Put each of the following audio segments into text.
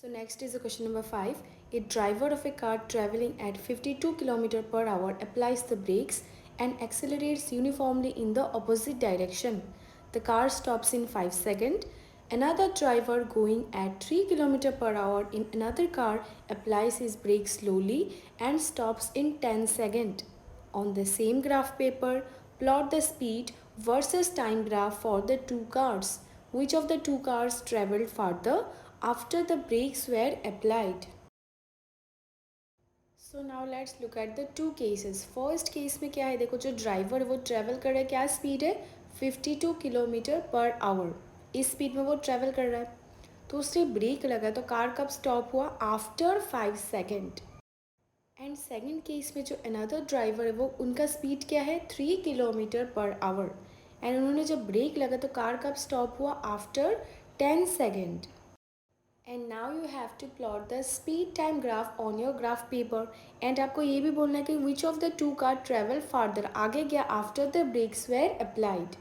So next is the question number 5. A driver of a car traveling at 52 km per hour applies the brakes and accelerates uniformly in the opposite direction. The car stops in 5 seconds. Another driver going at 3 km per hour in another car applies his brakes slowly and stops in 10 seconds. On the same graph paper, plot the speed versus time graph for the two cars. Which of the two cars traveled farther after the brakes were applied? So now let's look at the two cases. First case में क्या है, देखो जो driver वो travel कर रहा है, क्या स्पीड है 52 किलोमीटर पर आवर, इस स्पीड में वो ट्रैवल कर रहा है। तो उसने ब्रेक लगा तो कार कब स्टॉप हुआ, after 5 second. And second case में जो अनदर ड्राइवर है वो उनका स्पीड क्या है 3 किलोमीटर पर आवर, एंड उन्होंने जब ब्रेक लगा तो कार कब स्टॉप हुआ, after 10 second. And now you have to plot the speed time graph on your graph paper. And आपको ये भी बोलना है कि which of the two car travel farther, आगे गया after the brakes were applied.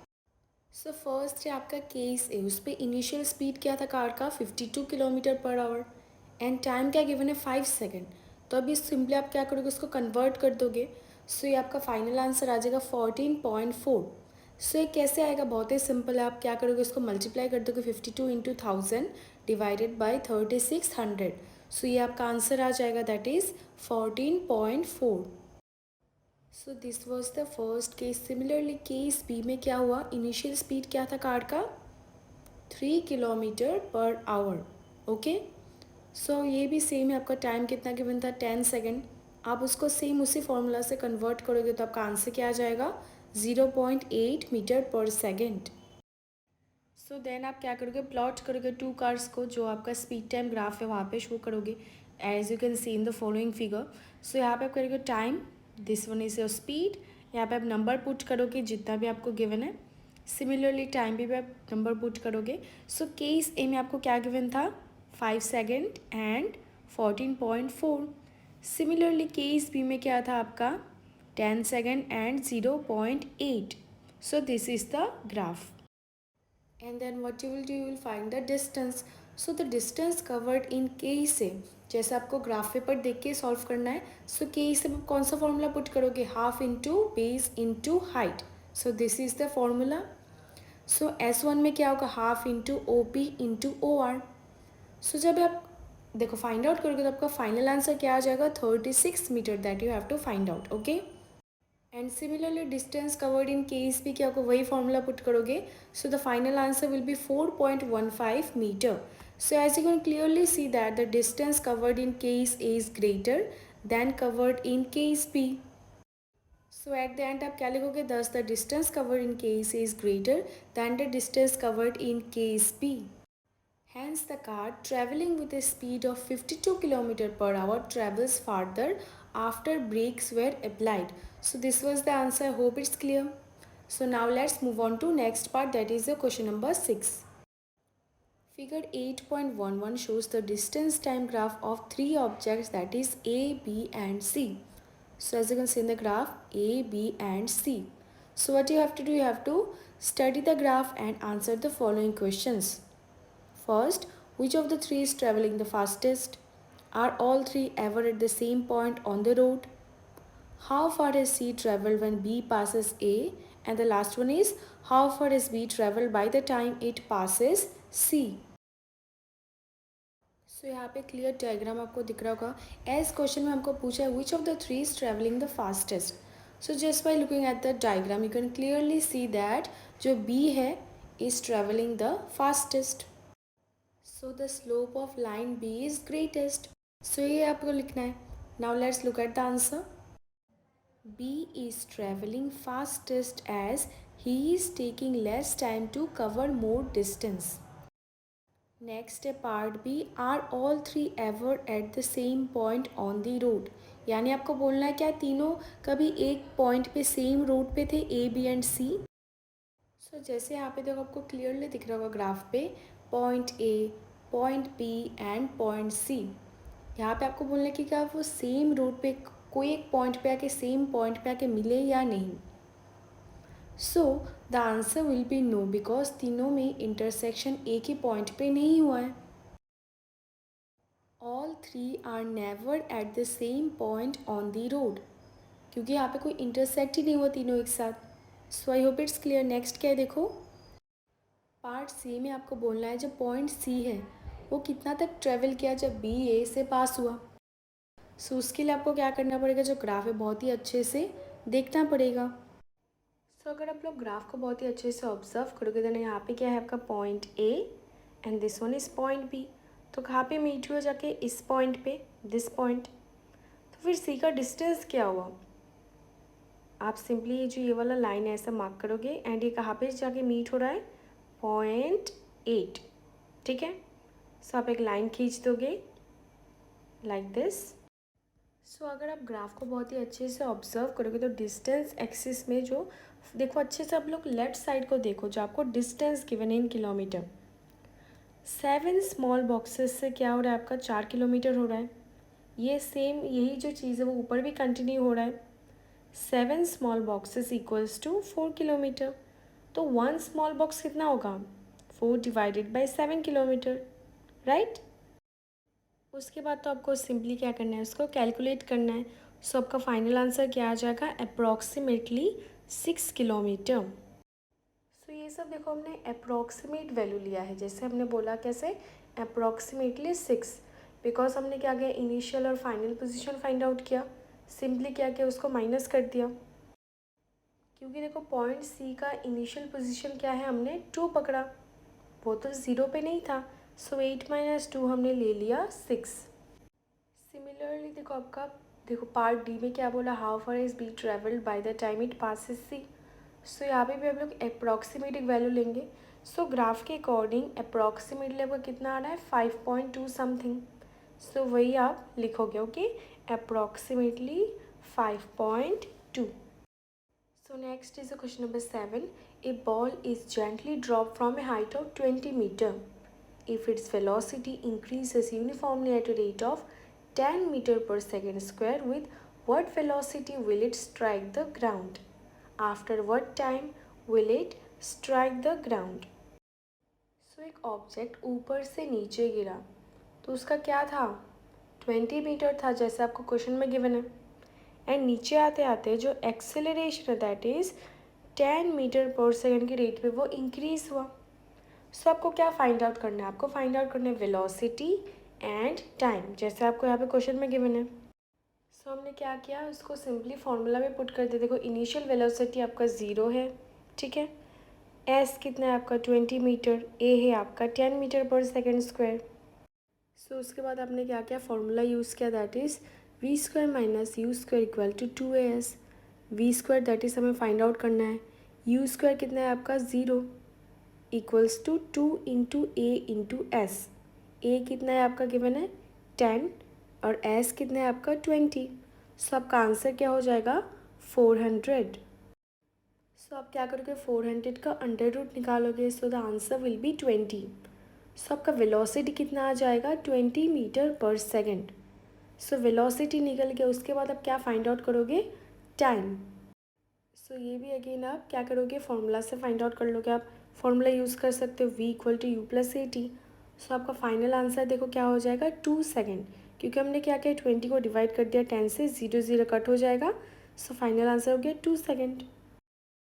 So first है आपका केस ए, उस पर इनिशियल स्पीड क्या था कार का 52 kilometre per hour, and time क्या गिवन है 5 सेकेंड। तो अभी सिंपली आप क्या करोगे, उसको कन्वर्ट कर दोगे। सो ये आपका फाइनल आंसर आ जाएगा 14.4। सो ये कैसे आएगा, बहुत ही सिंपल है। आप क्या करोगे, इसको मल्टीप्लाई कर दोगे 52 इंटू 1000 डिवाइडेड बाई 3600। सो ये आपका आंसर आ जाएगा, that is 14.4। So this was the first case. Similarly case B में क्या हुआ, इनिशियल स्पीड क्या था कार का 3 किलोमीटर पर आवर। ओके, सो ये भी सेम है, आपका टाइम कितना गिवन था 10 सेकेंड। आप उसको सेम उसी फॉर्मूला से कन्वर्ट करोगे तो आपका आंसर क्या आ जाएगा 0.8 मीटर पर सेकेंड। सो देन आप क्या करोगे, प्लॉट करोगे टू कार्स को, जो आपका स्पीड टाइम ग्राफ है वहाँ पे शो करोगे as you can see in the following figure. So यहाँ पे आप करोगे time, this one is your speed, यहाँ पे आप नंबर पुट करोगे जितना भी आपको गिवन है। सिमिलरली टाइम भी आप नंबर पुट करोगे। सो केस ए में आपको क्या गिवन था 5 second and 14.4। Similarly case B में क्या था आपका 10 second and 0.8। So this is the graph. And then what you will do, you will find the distance. So the distance covered in k से, जैसे आपको ग्राफ पेपर देख के solve करना है। सो के से आप कौन सा फॉर्मूला पुट करोगे, half into base into height. So this is the formula. So S1 में क्या होगा, half into OP into OR। सो जब आप देखो फाइंड आउट करोगे तो आपका फाइनल आंसर क्या आ जाएगा 36 metre, that you have to find out. Okay, and similarly distance covered in case भी क्या होगा, वही फॉर्मूला पुट करोगे। So the final answer will be 4.15 metre. So as you can clearly see that the distance covered in case A is greater than covered in case B. So at the end आप क्या लिखोगे, thus the distance covered in case A is greater then the distance covered in case B. Hence, the car traveling with a speed of 52 km per hour travels farther after brakes were applied. So this was the answer. I hope it's clear. So now let's move on to next part, that is the question number 6. Figure 8.11 shows the distance time graph of three objects, that is A, B and C. So as you can see in the graph, A, B and C. So what you have to do, you have to study the graph and answer the following questions. First, which of the three is traveling the fastest? Are all three ever at the same point on the road? How far has C traveled when B passes A? And the last one is, how far has B traveled by the time it passes C? So यहाँ पे clear diagram आपको दिख रहा होगा। As question में हमको पूछा है which of the three is travelling the fastest. So just by looking at the diagram you can clearly see that जो बी है is travelling the fastest. So the slope of line B is greatest. So ये आपको लिखना है। Now let's look at the answer. B is travelling fastest as he is taking less time to cover more distance. Next है part B, are all three ever eight the same point on the road. यानी आपको बोलना है क्या तीनों कभी एक point पे सेम रोड पे थे, ए बी एंड सी। सो जैसे यहाँ पे देखो आपको क्लियरली दिख रहा होगा ग्राफ पे, point A, point B and point C. यहाँ पे आपको बोलना है कि क्या वो सेम रोड पे कोई एक पॉइंट पे आके सेम पॉइंट पे आके मिले या नहीं। So the answer will be no, because तीनों में इंटरसेक्शन एक ही पॉइंट पे नहीं हुआ है। All three are never at the same point on the road, क्योंकि यहाँ पे कोई इंटरसेक्ट ही नहीं हुआ तीनों एक साथ। So I hope it's clear. Next क्या है देखो, पार्ट सी में आपको बोलना है जब पॉइंट सी है वो कितना तक ट्रेवल किया जब बी ए से पास हुआ। सो उसके लिए आपको क्या करना पड़ेगा, जो ग्राफ है बहुत ही अच्छे से देखना पड़ेगा। सो अगर आप लोग ग्राफ को बहुत ही अच्छे से ऑब्जर्व करोगे तो यहाँ पे क्या है आपका point A and this one is point B. तो कहाँ पे मीट हुआ, जाके इस पॉइंट पे, दिस पॉइंट। तो फिर सी का डिस्टेंस क्या हुआ, आप सिंपली ये जो ये वाला लाइन है ऐसा मार्क करोगे एंड ये कहाँ पे जाके मीट हो रहा है, पॉइंट 8। ठीक है, सो आप एक लाइन खींच दोगे लाइक दिस। सो अगर आप ग्राफ को बहुत ही अच्छे से ऑब्जर्व करोगे तो डिस्टेंस एक्सिस में जो देखो अच्छे से आप लोग लेफ्ट साइड को देखो, जो आपको distance given in kilometre, 7 small boxes से क्या हो रहा है आपका 4 किलोमीटर हो रहा है। ये सेम यही जो चीज़ है वो ऊपर भी कंटिन्यू हो रहा है। 7 small boxes equals to 4 kilometre. तो 1 स्मॉल बॉक्स कितना होगा, 4 डिवाइडेड बाई 7 किलोमीटर, राइट। उसके बाद तो आपको सिंपली क्या करना है, उसको कैलकुलेट करना है। सो आपका फाइनल आंसर क्या आ जाएगा, अप्रॉक्सीमेटली 6 किलोमीटर। सो ये सब देखो हमने अप्रॉक्सीमेट वैल्यू लिया है, जैसे हमने बोला कैसे, अप्रॉक्सीमेटली 6, बिकॉज हमने क्या किया, इनिशियल और फाइनल पोजीशन फाइंड आउट किया। सिंपली क्या किया, उसको माइनस कर दिया, क्योंकि देखो पॉइंट सी का इनिशियल पोजीशन क्या है, हमने 2 पकड़ा, वो तो 0 पे नहीं था। सो 8 - 2 हमने ले लिया 6। सिमिलरली देखो आपका, देखो पार्ट डी में क्या बोला, how far is B travelled by the time it passes C. So यहाँ पे भी हम लोग अप्रॉक्सीमेट एक वैल्यू लेंगे। सो ग्राफ के अकॉर्डिंग अप्रॉक्सीमेटली आपका कितना आ रहा है, 5.2 समथिंग। सो वही आप लिखोगे, okay, approximately 5.2। So next is a question number 7. A ball is gently dropped from a height of 20 meter. If its velocity increases uniformly at a rate of 10 meter per second square, with what velocity will it strike the ground? After what time will it strike the ground? So एक object ऊपर से नीचे गिरा तो उसका क्या था, 20 metre था जैसे आपको क्वेश्चन में गिवन है। एंड नीचे आते आते जो एक्सेलरेशन है दैट इज़ 10 मीटर पर सेकेंड के रेट पे वो इंक्रीज़ हुआ। सो आपको क्या फाइंड आउट करना है, आपको फाइंड आउट करना है वेलोसिटी एंड टाइम, जैसे आपको यहाँ पे क्वेश्चन में गिवन है। सो हमने क्या किया, उसको सिंपली फार्मूला में पुट कर दिया। देखो इनिशियल वेलोसिटी आपका 0 है, ठीक है, एस कितना है आपका 20 मीटर, ए है आपका 10 मीटर पर सेकेंड स्क्वायर। सो उसके बाद आपने क्या किया, फार्मूला यूज़ किया that is v square minus u square equal to 2as। V square that is हमें फाइंड आउट करना है, यू स्क्वायर कितना है आपका 0 equals to 2 into a into s. A कितना है आपका गिवन है 10 और एस कितना है आपका 20। सो आपका आंसर क्या हो जाएगा 400। सो आप क्या करोगे, 400 का अंडर रूट निकालोगे, सो द आंसर विल बी 20। सो आपका वेलोसिटी कितना आ जाएगा 20 मीटर पर सेकेंड। सो वेलोसिटी निकल गया, उसके बाद आप क्या फाइंड आउट करोगे, टाइम। सो ये भी अगेन आप क्या करोगे, फॉर्मूला से फाइंड आउट कर लोगे। आप फॉर्मूला यूज़ कर सकते हो v equal to u plus a t. So आपका फाइनल आंसर देखो क्या हो जाएगा 2 सेकेंड, क्योंकि हमने क्या किया 20 को डिवाइड कर दिया 10 से, 0 0 कट हो जाएगा। सो फाइनल आंसर हो गया 2 सेकेंड।